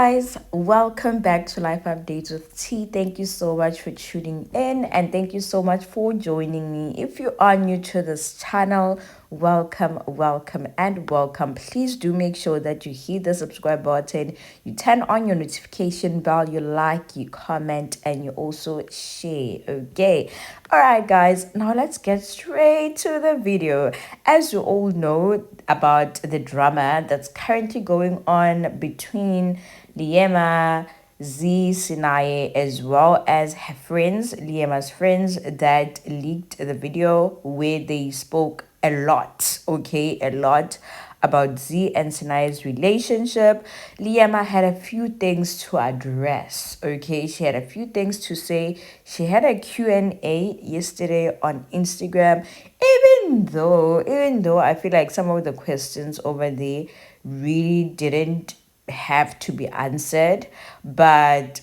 guys, welcome back to Life Updates with T. Thank you so much for tuning in and thank you so much for joining me. If you are new to this channel, welcome, and welcome. Please do make sure that you hit the subscribe button, you turn on your notification bell, you like, you comment, and you also share. Okay, all right, guys, now let's get straight to the video. As you all know about the drama that's currently going on between Liema, Z, Sinaye, as well as her friends, Liema's friends, that leaked the video where they spoke a lot, okay, a lot about Z and Sinaya's relationship. Liema had a few things to address, okay? She had a few things to say. She had a Q&A yesterday on Instagram, even though I feel like some of the questions over there really didn't have to be answered, but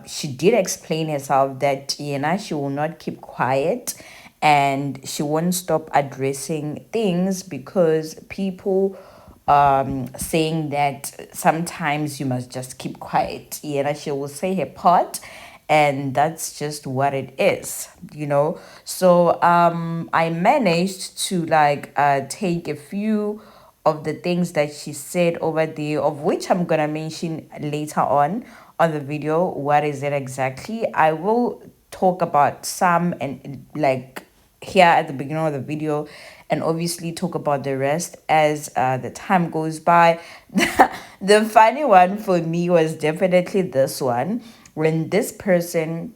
she did explain herself that she will not keep quiet and she won't stop addressing things because people saying that sometimes you must just keep quiet. She will say her part, and that's just what it is. So I managed to take a few of the things that she said over there, of which I'm gonna mention later on the video. What is it exactly? I will talk about some and here at the beginning of the video, and obviously talk about the rest as the time goes by. The funny one for me was definitely this one, when this person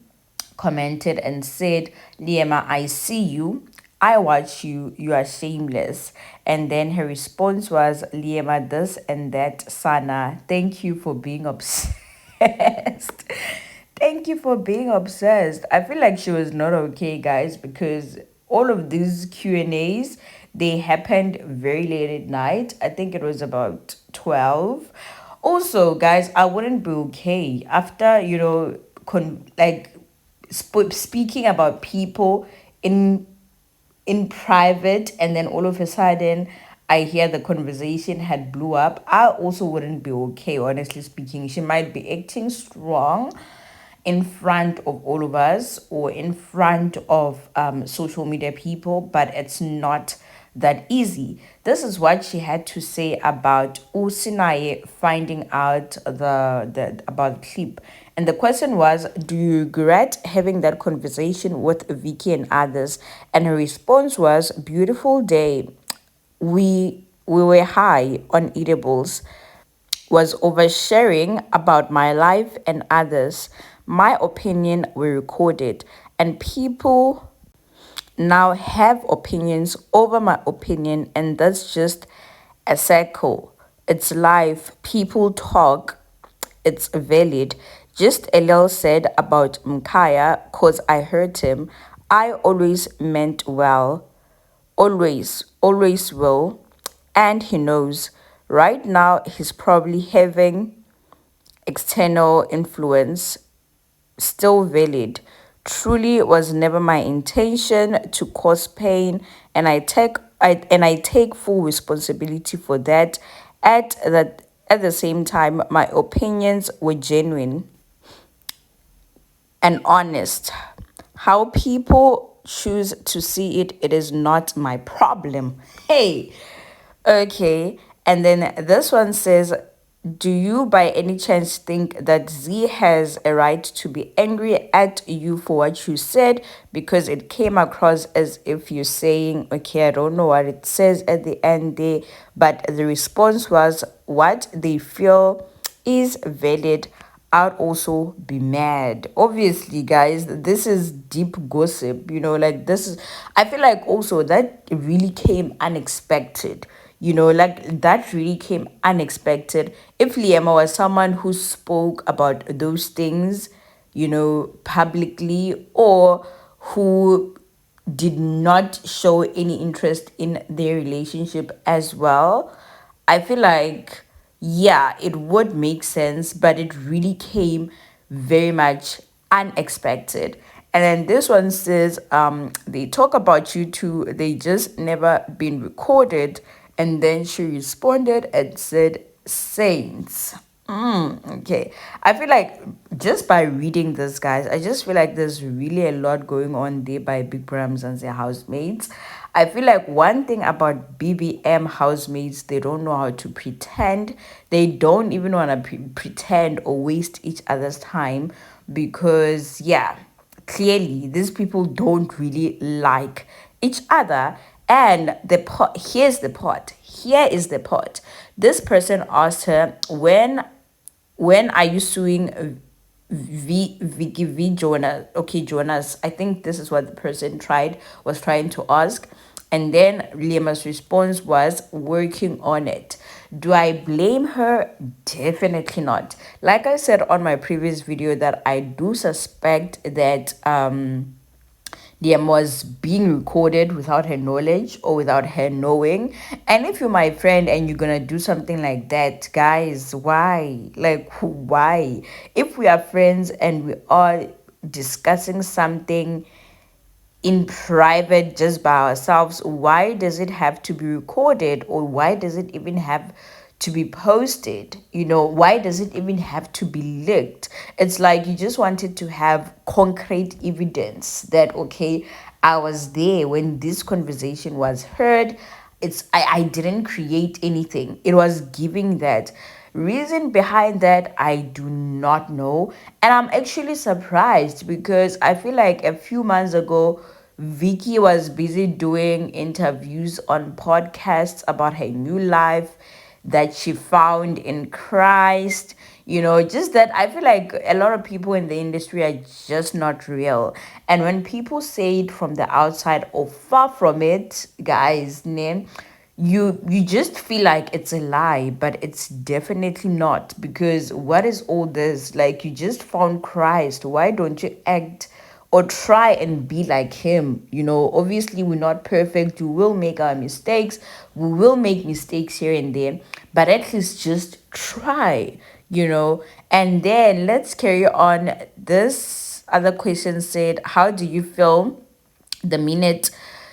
commented and said, Liema, I see you, I watch you, you are shameless. And then her response was, Liema, this and that, Sana, thank you for being obsessed. Thank you for being obsessed. I feel like she was not okay, guys, because all of these Q&As, they happened very late at night. I think it was about 12. Also, guys, I wouldn't be okay after, speaking about people in private, and then all of a sudden I hear the conversation had blew up. I also wouldn't be okay, honestly speaking. She might be acting strong in front of all of us or in front of social media people, but it's not that easy. This is what she had to say about Usinaye finding out the about the clip. And the question was, do you regret having that conversation with Vicky and others? And her response was, beautiful day. We were high on edibles, was oversharing about my life and others. My opinion were recorded, and people now have opinions over my opinion, and that's just a cycle. It's life. People talk. It's valid. Just a little said about Mkaya, cause I hurt him. I always meant well, always will, and he knows. Right now, he's probably having external influence, still valid. Truly was never my intention to cause pain, and I take full responsibility for that. At the same time, my opinions were genuine and honest. How people choose to see it, it is not my problem. Hey, okay. And then this one says, do you by any chance think that Z has a right to be angry at you for what you said? Because it came across as if you're saying, okay, I don't know what it says at the end there, but the response was, what they feel is valid. I'd also be mad. Obviously, guys, this is deep gossip, this is, I feel like also that really came unexpected. That really came unexpected. If Liema was someone who spoke about those things, publicly, or who did not show any interest in their relationship as well, I feel like, yeah, it would make sense, but it really came very much unexpected. And then this one says, they talk about you too, they just never been recorded. And then she responded and said, Saints. Okay. I feel like just by reading this, guys, I just feel like there's really a lot going on there by Big Brams and their housemates. I feel like one thing about BBM housemates, they don't know how to pretend. They don't even want to pretend or waste each other's time because, yeah, clearly these people don't really like each other. And here's the part. Here is the part. This person asked her, when are you suing Vicky V Jonas? Okay, Jonas. I think this is what the person was trying to ask. And then Liema's response was working on it. Do I blame her? Definitely not. Like I said on my previous video, that I do suspect that DM was being recorded without her knowledge or without her knowing. And if you're my friend and you're gonna do something like that, guys, why? Like, why? If we are friends and we are discussing something in private just by ourselves, why does it have to be recorded, or why does it even have to be posted? Why does it even have to be leaked? It's like you just wanted to have concrete evidence that, okay, I was there when this conversation was heard. I didn't create anything. It was giving that. Reason behind that, I do not know. And I'm actually surprised because I feel like a few months ago, Vicky was busy doing interviews on podcasts about her new life that she found in Christ. Just that I feel like a lot of people in the industry are just not real. And when people say it from the outside or far from it, guys, name, you just feel like it's a lie, but it's definitely not. Because what is all this? Like, you just found Christ, why don't you act or try and be like him? Obviously we're not perfect, we will make our mistakes, we will make mistakes here and there, but at least just try. And then let's carry on. This other question said, how do you feel the minute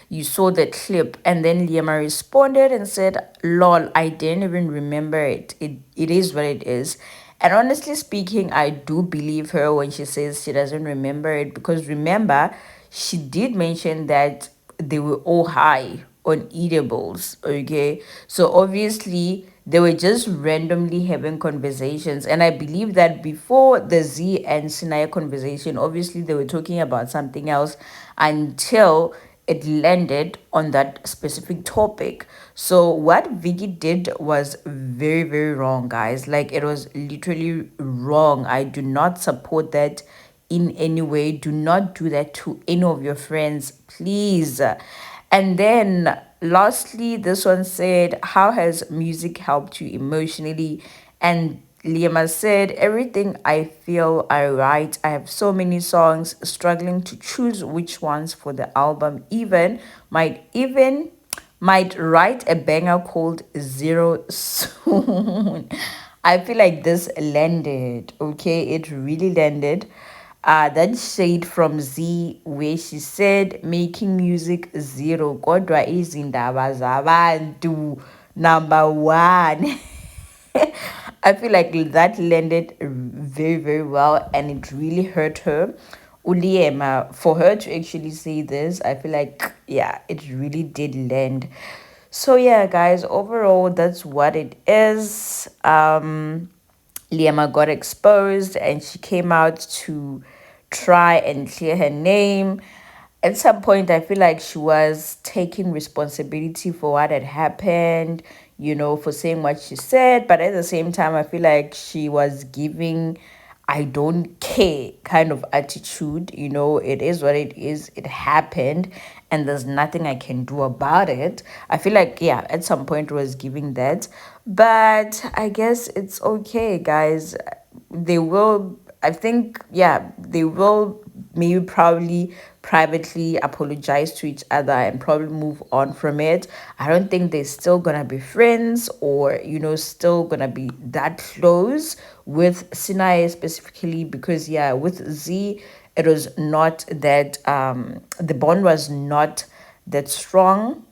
you saw the clip? And then Liema responded and said, lol, I didn't even remember it. It is what it is. And honestly speaking, I do believe her when she says she doesn't remember it, because remember, she did mention that they were all high on edibles. Okay, so obviously they were just randomly having conversations. And I believe that before the Z and Sinaya conversation, obviously they were talking about something else until it landed on that specific topic. So what Vicky did was very, very wrong, guys. Like, it was literally wrong. I do not support that in any way. Do not do that to any of your friends, please. And then lastly, this one said, how has music helped you emotionally? And Liema said, everything I feel I write. I have so many songs, struggling to choose which ones for the album. Might write a banger called Zero soon. I feel like this landed, okay? It really landed. That shade from Z, where she said making music zero, kodwa izindaba zabantu number one. I feel like that landed very, very well, and it really hurt her. Uliema, for her to actually say this, I feel like, yeah, it really did land. So yeah, guys, overall, that's what it is. Liema got exposed and she came out to try and clear her name. At some point, I feel like she was taking responsibility for what had happened, for saying what she said. But at the same time, I feel like she was giving I don't care kind of attitude. It is what it is. It happened, and there's nothing I can do about it. I feel like, yeah, at some point was giving that. But I guess it's okay, guys. They will, I think, yeah, they will maybe probably privately apologize to each other and probably move on from it. I don't think they're still gonna be friends, or still gonna be that close with Sinai specifically, because yeah, with Z it was not that the bond was not that strong.